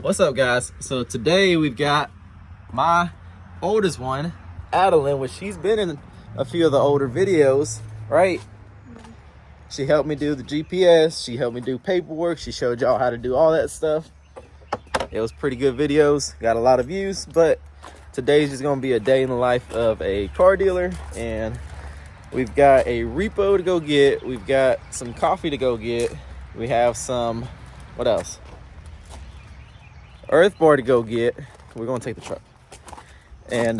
What's up, guys? So today we've got my oldest one, Adeline, which she's been in a few of the older videos, right? She helped me do the GPS, she helped me do paperwork, she showed y'all how to do all that stuff. It was pretty good videos, got a lot of views, but today's just gonna be a day in the life of a car dealer, and we've got a repo to go get, we've got some coffee to go get, we have some, what else? Earth bar to go get. We're gonna take the truck, and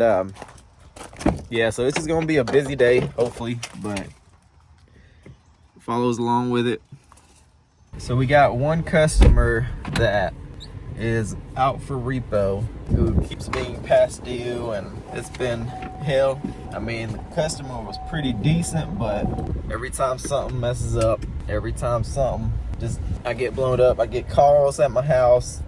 yeah, so it's just gonna be a busy day, hopefully, but follows along with it. So we got one customer that is out for repo who keeps being past due, and it's been hell. I mean, the customer was pretty decent, but every time something messes up, every time something I get blown up, I get calls at my house.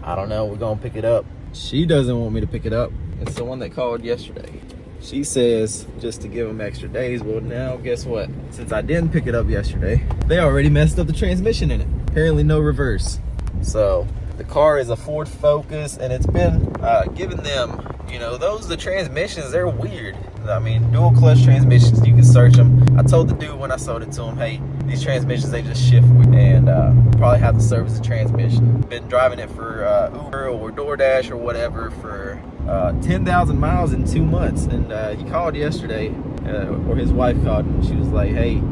I don't know, we're gonna pick it up. She doesn't want me to pick it up. It's the one that called yesterday. She says just to give them extra days. Well, now guess what? Since I didn't pick it up yesterday, they already messed up the transmission in it. Apparently no reverse. So the car is a Ford Focus, and it's been giving them, you know, the transmissions, they're weird. I mean, dual clutch transmissions, you can search them. I told the dude when I sold it to him, hey, these transmissions, they just shift weird, and probably have to service the transmission. Been driving it for Uber or DoorDash or whatever for 10,000 miles in 2 months, and he called yesterday, or his wife called, and she was like, hey,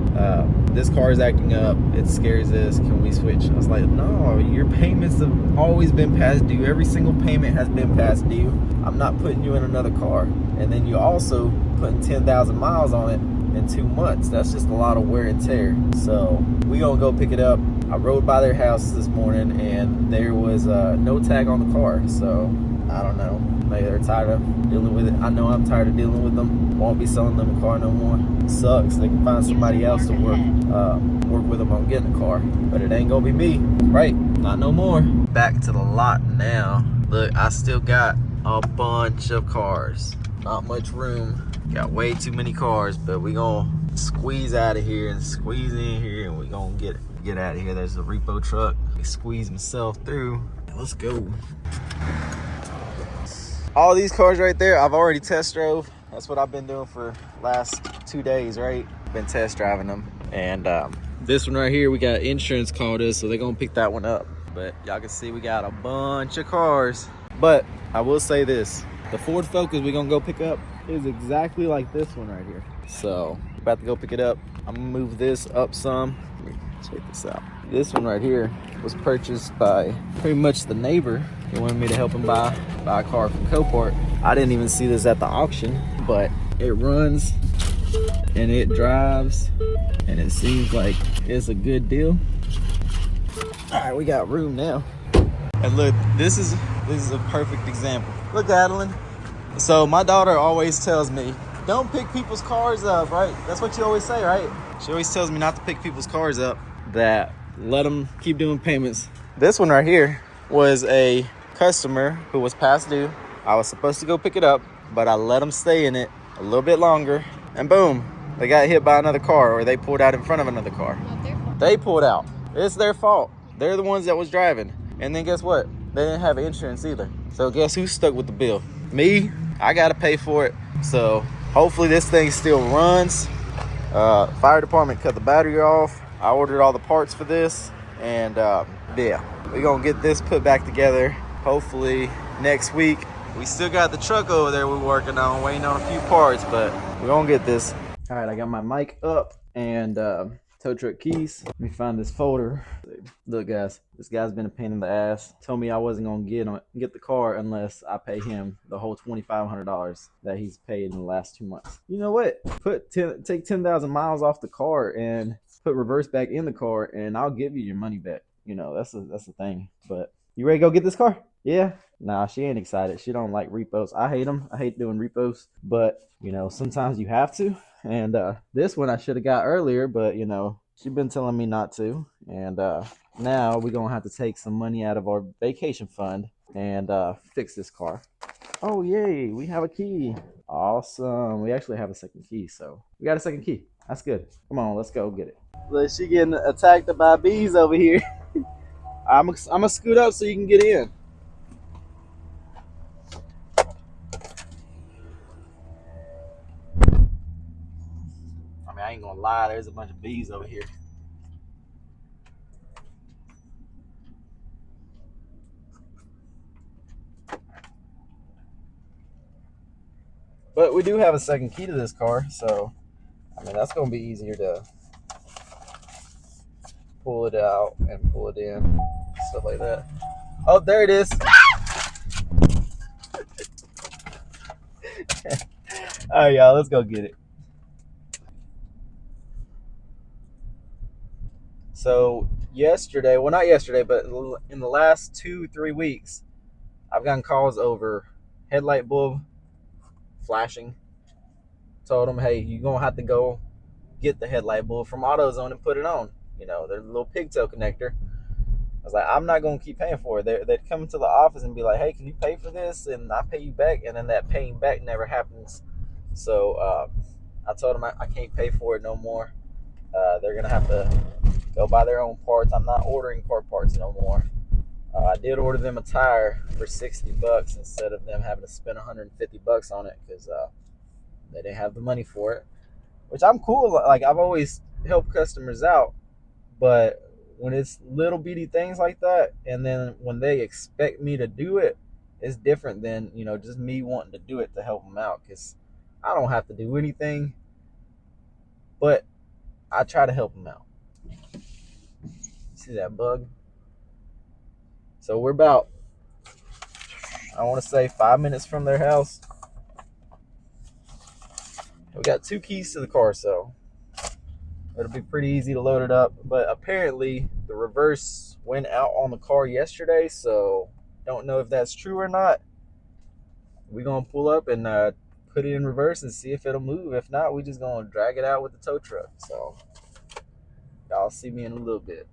this car is acting up, it scares us, can we switch? I was like, no, your payments have always been past due. Every single payment has been past due. I'm not putting you in another car. And then you also putting 10,000 miles on it in 2 months. That's just a lot of wear and tear. So we gonna go pick it up. I rode by their house this morning, and there was no tag on the car. So I don't know, maybe they're tired of dealing with it. I know I'm tired of dealing with them. Won't be selling them a car no more. It sucks. They can find somebody else to work with them on getting a car, but it ain't gonna be me, right? Not no more. Back to the lot now. Look, I still got a bunch of cars. Not much room. Got way too many cars, but we gonna squeeze out of here and squeeze in here, and we gonna get out of here. There's a repo truck. I squeeze myself through. Let's go. All these cars right there, I've already test drove. That's what I've been doing for last 2 days, right? Been test driving them. And this one right here, we got insurance called us, so they're gonna pick that one up. But y'all can see we got a bunch of cars. But I will say this, the Ford Focus we're gonna go pick up is exactly like this one right here. So about to go pick it up. I'm gonna move this up some. Let me check this out. This one right here was purchased by pretty much the neighbor. He wanted me to help him buy a car from Copart. I didn't even see this at the auction, but it runs and it drives, and it seems like it's a good deal. All right, we got room now. And look, this is a perfect example. Look, Adeline. So my daughter always tells me, don't pick people's cars up, right? That's what you always say, right? She always tells me not to pick people's cars up, that let them keep doing payments. This one right here was a customer who was past due. I was supposed to go pick it up, but I let them stay in it a little bit longer, and boom, they got hit by another car, or they pulled out in front of another car. Not their fault. They pulled out. It's their fault. They're the ones that was driving. And then guess what? They didn't have insurance either. So guess who's stuck with the bill? Me. I gotta pay for it. So hopefully this thing still runs. Fire department cut the battery off. I ordered all the parts for this, and yeah, we're gonna get this put back together hopefully next week. We still got the truck over there we're working on, waiting on a few parts, but we're gonna get this. All right, I got my mic up and tow truck keys. Let me find this folder. Look, guys, this guy's been a pain in the ass. Told me I wasn't gonna get the car unless I pay him the whole $2,500 that he's paid in the last 2 months. You know what? Take 10,000 miles off the car and put reverse back in the car, and I'll give you your money back. You know, that's the thing. But you ready to go get this car? Yeah. Nah, she ain't excited. She don't like repos. I hate them. I hate doing repos, but you know, sometimes you have to. And this one I should have got earlier, but you know, she's been telling me not to. And now we're gonna have to take some money out of our vacation fund and fix this car. Oh yay, we have a key. Awesome. We actually have a second key, so we got a second key. That's good. Come on, let's go get it. She getting attacked by bees over here. I'm gonna scoot up so you can get in. I ain't gonna lie, there's a bunch of bees over here. But we do have a second key to this car, so I mean that's gonna be easier to pull it out and pull it in, stuff like that. Oh, there it is. All right, y'all, let's go get it. So yesterday, well, not yesterday, but in the last 2-3 weeks, I've gotten calls over headlight bulb flashing. Told them, hey, you're gonna have to go get the headlight bulb from AutoZone and put it on. You know, there's a little pigtail connector. I was like, I'm not gonna keep paying for it. They'd come into the office and be like, hey, can you pay for this? And I pay you back, and then that paying back never happens. So I told them I can't pay for it no more. They're gonna have to go buy their own parts. I'm not ordering car parts no more. I did order them a tire for $60 instead of them having to spend $150 on it because they didn't have the money for it. Which I'm cool. Like I've always helped customers out, but when it's little bitty things like that, and then when they expect me to do it, it's different than just me wanting to do it to help them out because I don't have to do anything, but I try to help them out. See that bug? So we're about, I want to say 5 minutes from their house. We got 2 keys to the car, so it'll be pretty easy to load it up. But apparently the reverse went out on the car yesterday, so don't know if that's true or not. We're going to pull up and put it in reverse and see if it'll move. If not, we just going to drag it out with the tow truck. So y'all see me in a little bit.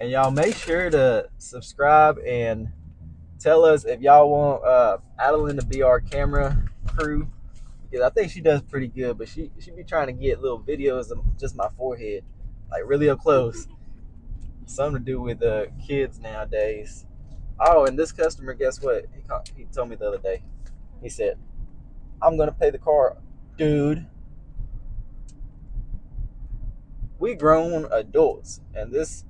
And y'all make sure to subscribe and tell us if y'all want Adeline to be our camera crew. Because I think she does pretty good, but she be trying to get little videos of just my forehead, like really up close. Something to do with kids nowadays. Oh, and this customer, guess what? He told me the other day. He said, I'm going to pay the car. Dude, we grown adults, and this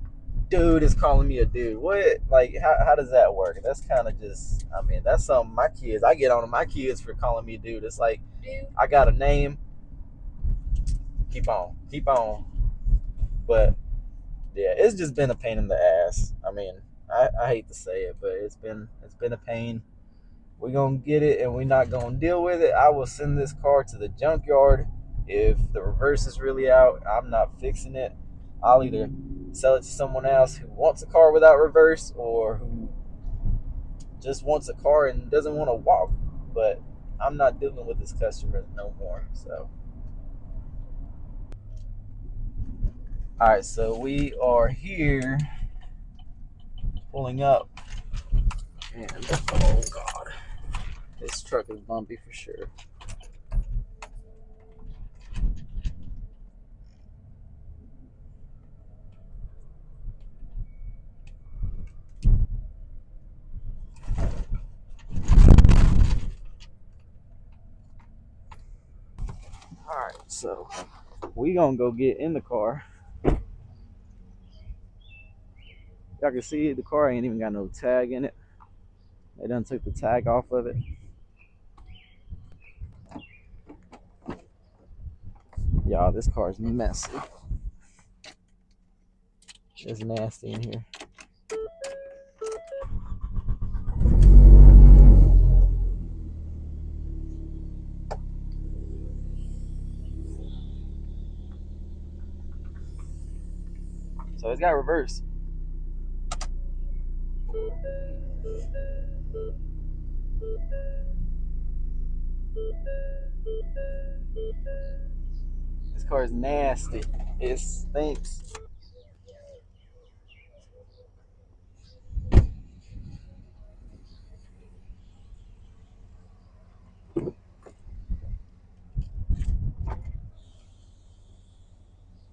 dude is calling me a dude. What? Like, how does that work? That's kind of just, I mean, that's something I get on my kids for calling me a dude. It's like, I got a name. Keep on. But, yeah, it's just been a pain in the ass. I mean, I hate to say it, but it's been a pain. We're going to get it, and we're not going to deal with it. I will send this car to the junkyard. If the reverse is really out, I'm not fixing it. I'll either sell it to someone else who wants a car without reverse or who just wants a car and doesn't want to walk. But I'm not dealing with this customer no more. So, all right, so we are here pulling up. And, oh, God. This truck is bumpy for sure. All right, so we gonna go get in the car. Y'all can see the car ain't even got no tag in it. They done took the tag off of it. Y'all, this car is messy. It's nasty in here. So it's got reverse. This car is nasty. It stinks.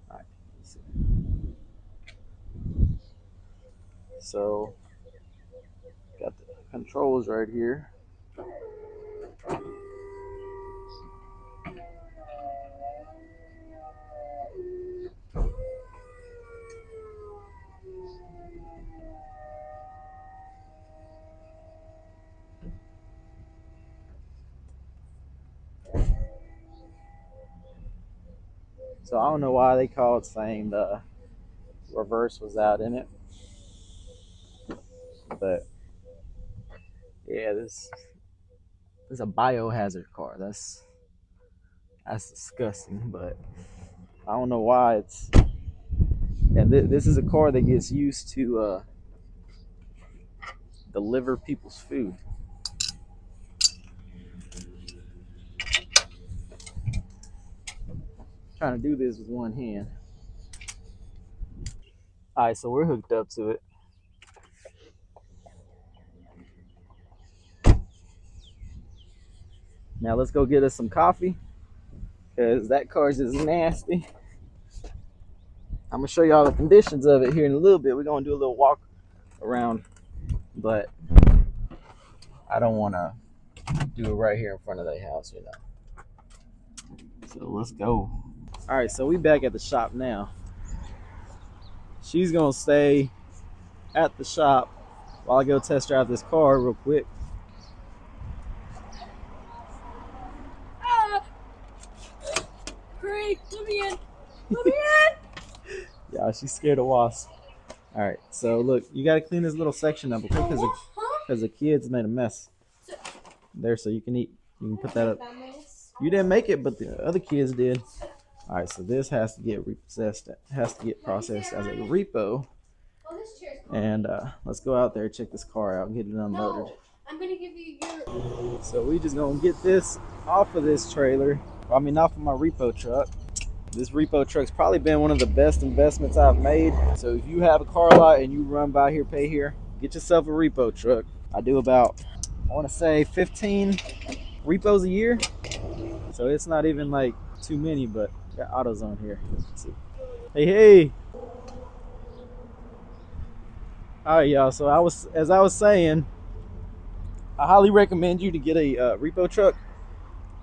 Alright, so got the controls right here. So I don't know why they called saying the reverse was out in it, but yeah, this is a biohazard car. That's disgusting, but I don't know why it's. And this is a car that gets used to deliver people's food. Trying to do this with one hand. All right, so we're hooked up to it. Now let's go get us some coffee, because that car's just nasty. I'm gonna show y'all the conditions of it here in a little bit. We're gonna do a little walk around, but I don't want to do it right here in front of their house, you know. So let's go. All right, so we back at the shop now. She's gonna stay at the shop while I go test drive this car real quick. Great, let me in. Let me in. Yeah, she's scared of wasps. All right, so look, you gotta clean this little section up, okay? Because the kids made a mess there, so you can eat. You can put that up. You didn't make it, but the other kids did. All right, so this has to get repossessed. It has to get processed as a repo. And let's go out there, check this car out, get it unloaded. I'm gonna give you your. So we just gonna get this off of this trailer. I mean, off of my repo truck. This repo truck's probably been one of the best investments I've made. So if you have a car lot and you run by here, pay here, get yourself a repo truck. I do about, I want to say 15 repos a year. So it's not even like too many, but got AutoZone here. Let's see. Hey. All right, y'all. So as I was saying, I highly recommend you to get a repo truck.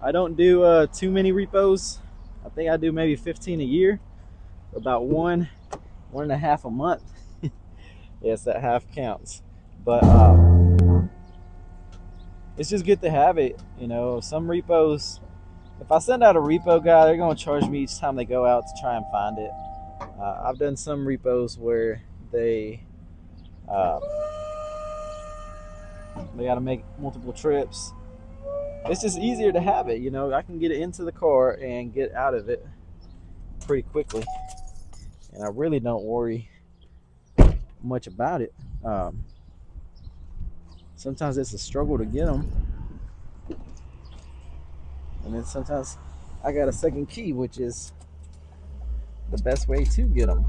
I don't do too many repos. I think I do maybe 15 a year, about one and a half a month. Yes, that half counts. But it's just good to have it. You know, some repos, if I send out a repo guy, they're going to charge me each time they go out to try and find it. I've done some repos where they got to make multiple trips. It's just easier to have it, you know. I can get it into the car and get out of it pretty quickly, and I really don't worry much about it. Sometimes it's a struggle to get them, and then sometimes I got a second key, which is the best way to get them.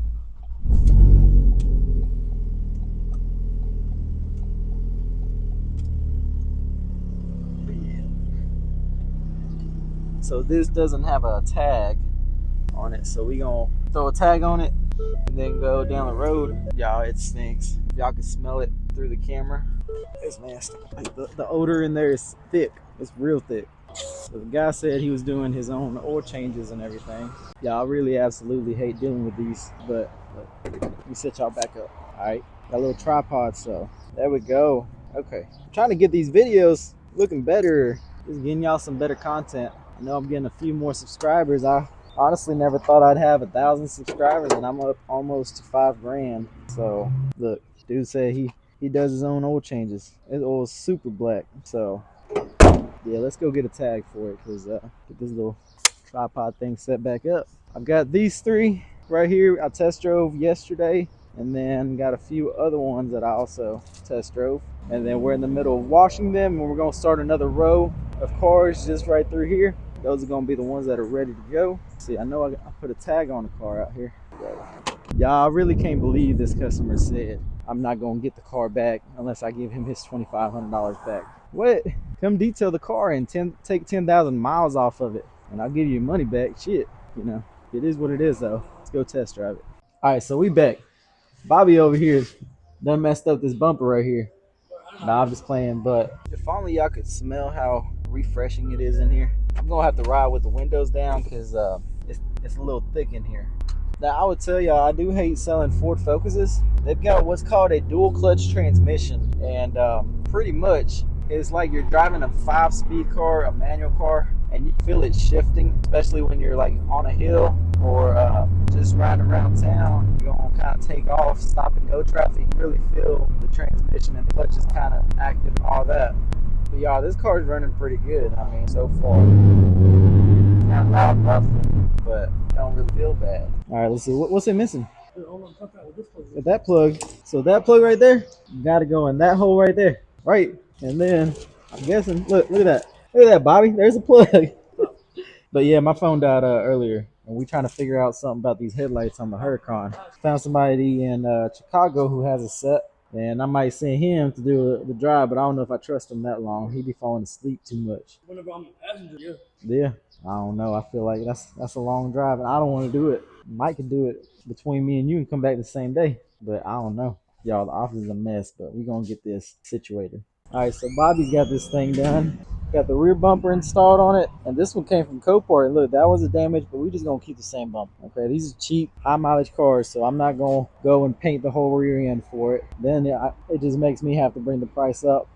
So this doesn't have a tag on it, so we gonna throw a tag on it and then go down the road. Y'all, it stinks. Y'all can smell it through the camera. It's nasty. Like the odor in there is thick. It's real thick. So the guy said he was doing his own oil changes and everything. Y'all, I really absolutely hate dealing with these, but let me set y'all back up. All right, got a little tripod, so there we go. Okay, I'm trying to get these videos looking better, just getting y'all some better content. I know I'm getting a few more subscribers. I honestly never thought I'd have 1,000 subscribers, and I'm up almost to 5 grand. So look, dude said he does his own oil changes. His oil's super black. So yeah, let's go get a tag for it, because get this little tripod thing set back up. I've got these 3 right here I test drove yesterday, and then got a few other ones that I also test drove. And then we're in the middle of washing them, and we're gonna start another row of cars just right through here. Those are gonna be the ones that are ready to go. See, I know I put a tag on the car out here. Y'all, I really can't believe this customer said I'm not gonna get the car back unless I give him his $2,500 back. What? Come detail the car and take 10,000 miles off of it, and I'll give you your money back. Shit, you know, it is what it is though. Let's go test drive it. All right, so we back. Bobby over here done messed up this bumper right here. Nah, I'm just playing, but if only y'all could smell how refreshing it is in here. I'm gonna have to ride with the windows down, because it's a little thick in here. Now, I would tell y'all, I do hate selling Ford Focuses. They've got what's called a dual clutch transmission, and pretty much it's like you're driving a 5-speed car, a manual car, and you feel it shifting, especially when you're like on a hill or just riding around town. You're gonna kind of take off, stop and go traffic. You really feel the transmission and the clutch is kind of active and all that. But y'all, this car is running pretty good. I mean, so far. Not loud muffling, but don't really feel bad. All right, let's see. What's it missing? With that plug. So that plug right there, you got to go in that hole right there. Right. And then I'm guessing, look at that. Look at that, Bobby. There's a plug. But yeah, my phone died earlier, and we trying to figure out something about these headlights on the Huracan. Found somebody in Chicago who has a set, and I might send him to do the drive, but I don't know if I trust him that long. He'd be falling asleep too much. Whenever I'm a passenger, yeah. Yeah, I don't know. I feel like that's a long drive, and I don't want to do it. Mike can do it between me and you and come back the same day, but I don't know. Y'all, the office is a mess, but we're gonna get this situated. All right, so Bobby's got this thing done. Got the rear bumper installed on it, and this one came from Copart. Look, that was a damage, but we just gonna keep the same bumper. Okay, these are cheap, high mileage cars, so I'm not gonna go and paint the whole rear end for it. Then it just makes me have to bring the price up.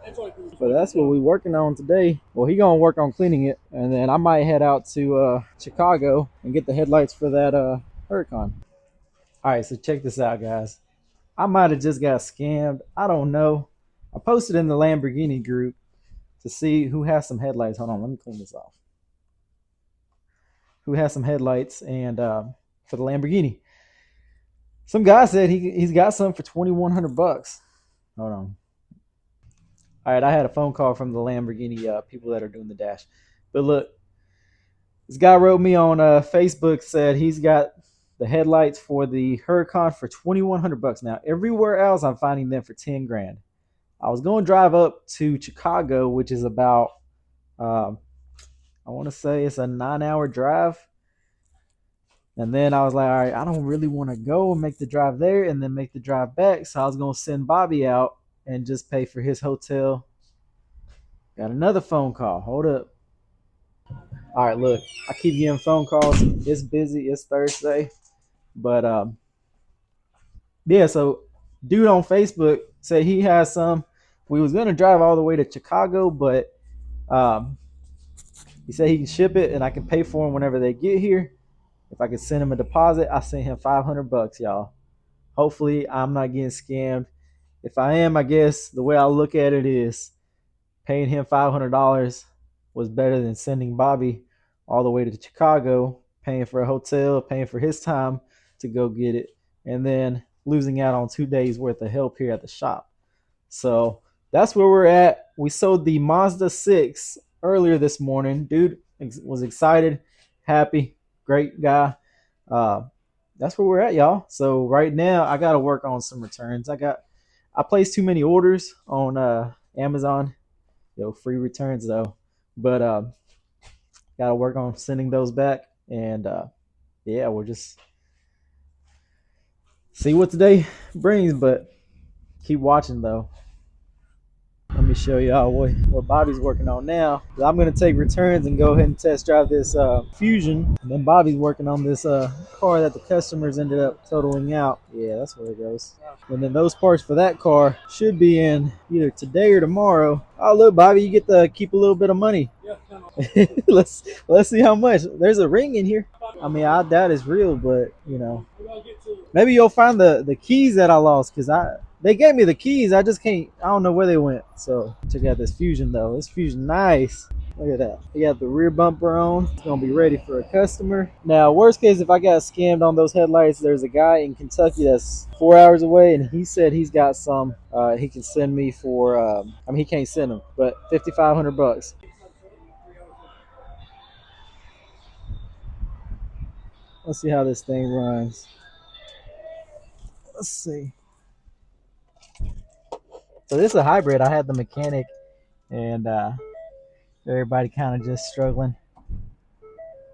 But that's what we're working on today. Well, he gonna work on cleaning it, and then I might head out to Chicago and get the headlights for that Huracan. All right, so check this out, guys. I might have just got scammed. I don't know. I posted in the Lamborghini group to see who has some headlights. Hold on, let me clean this off. Who has some headlights and for the Lamborghini? Some guy said he's got some for $2,100. Hold on. All right, I had a phone call from the Lamborghini people that are doing the dash. But look, this guy wrote me on Facebook, said he's got the headlights for the Huracan for $2,100. Now, everywhere else I'm finding them for 10 grand. I was going to drive up to Chicago, which is about, I want to say it's a 9-hour drive. And then I was like, all right, I don't really want to go and make the drive there and then make the drive back. So I was going to send Bobby out and just pay for his hotel. Got another phone call. Hold up. All right, look, I keep getting phone calls. It's busy. It's Thursday. But yeah, so dude on Facebook said he has some. We was going to drive all the way to Chicago, but he said he can ship it and I can pay for them whenever they get here. If I could send him a deposit, I sent him $500, y'all. Hopefully, I'm not getting scammed. If I am, I guess the way I look at it is paying him $500 was better than sending Bobby all the way to Chicago, paying for a hotel, paying for his time to go get it, and then losing out on 2 days worth of help here at the shop. So that's where we're at. We sold the Mazda 6 earlier this morning. Dude was excited, happy, great guy. That's where we're at, y'all. So right now I got to work on some returns. I placed too many orders on Amazon. Free returns though. But got to work on sending those back. And yeah, we'll just see what today brings. But keep watching though. Let me show y'all what Bobby's working on now. I'm going to take returns and go ahead and test drive this Fusion. And then Bobby's working on this car that the customers ended up totaling out. Yeah, that's where it goes. And then those parts for that car should be in either today or tomorrow. Oh, look, Bobby, you get to keep a little bit of money. Yeah. let's see how much. There's a ring in here. I mean, I doubt it's real, but, maybe you'll find the keys that I lost because they gave me the keys. I don't know where they went. So check out this Fusion though. This Fusion, nice. Look at that. We got the rear bumper on. It's gonna be ready for a customer. Now, worst case, if I got scammed on those headlights, there's a guy in Kentucky that's 4 hours away, and he said he's got some. He can send me for. He can't send them, but $5,500. Let's see how this thing runs. Let's see. So this is a hybrid. I had the mechanic and everybody kind of just struggling.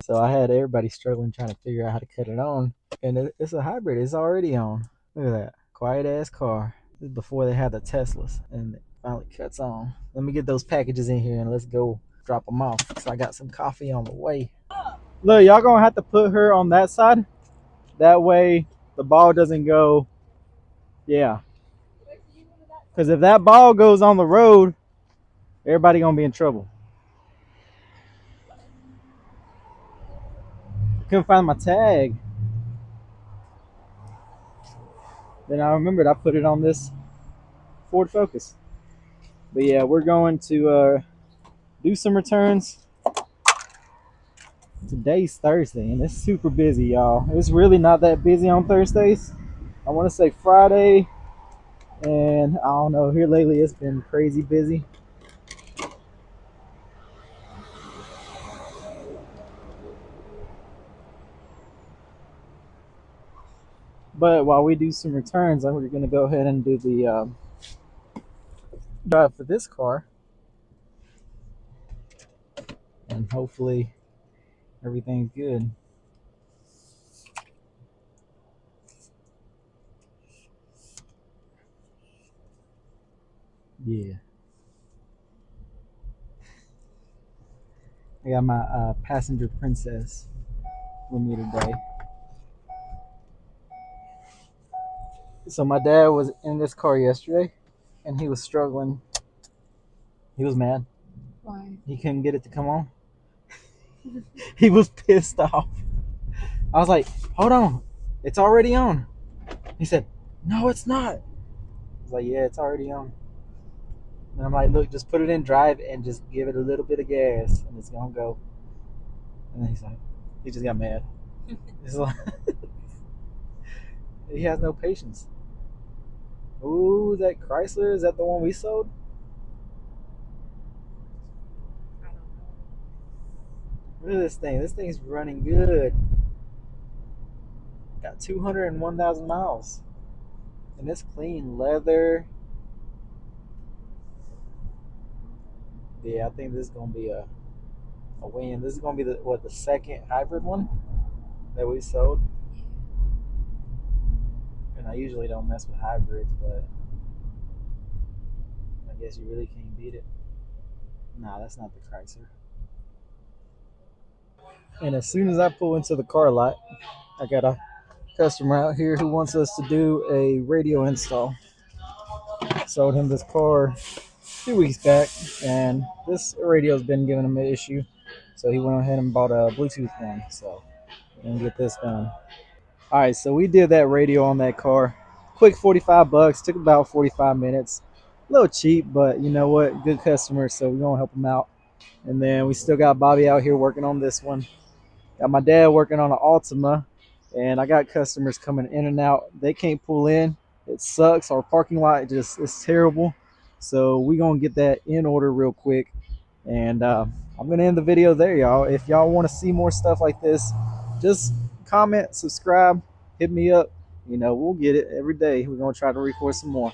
So I had everybody struggling trying to figure out how to cut it on. And it's a hybrid. It's already on. Look at that. Quiet ass car. This is before they had the Teslas. And it finally cuts on. Let me get those packages in here and let's go drop them off. So I got some coffee on the way. Look, y'all gonna have to put her on that side. That way the ball doesn't go. Yeah. Because if that ball goes on the road, everybody gonna be in trouble. Couldn't find my tag. Then I remembered I put it on this Ford Focus. But yeah, we're going to do some returns. Today's Thursday and it's super busy, y'all. It's really not that busy on Thursdays. I want to say Friday, and I don't know, here lately it's been crazy busy. But while we do some returns, we're going to go ahead and do the drive for this car, and hopefully everything's good. Yeah. I got my passenger princess with me today. So my dad was in this car yesterday, and he was struggling. He was mad. Why? He couldn't get it to come on. He was pissed off. I was like, hold on, it's already on. He said, no, it's not. I was like, yeah, it's already on. And I'm like, look, just put it in drive and just give it a little bit of gas, and it's gonna go. And then he's like, he just got mad. He's like, he has no patience. Ooh, that Chrysler, is that the one we sold? Look at this thing. This thing's running good. Got 201,000 miles. And it's clean leather. Yeah, I think this is gonna be a win. This is gonna be the second hybrid one that we sold. And I usually don't mess with hybrids, but I guess you really can't beat it. Nah, that's not the Chrysler. And as soon as I pull into the car lot, I got a customer out here who wants us to do a radio install. Sold him this car 2 weeks back, and this radio's been giving him an issue. So he went ahead and bought a Bluetooth one. So we're gonna get this done. All right, so we did that radio on that car. Quick $45, took about 45 minutes. A little cheap, but you know what? Good customer, so we're gonna help him out. And then we still got Bobby out here working on this one. Got my dad working on an Altima, and I got customers coming in and out. They can't pull in. It sucks. Our parking lot just is terrible. So we gonna get that in order real quick. And I'm gonna end the video there, y'all. If y'all want to see more stuff like this, just comment, subscribe, hit me up. You know, we'll get it every day. We're gonna try to record some more.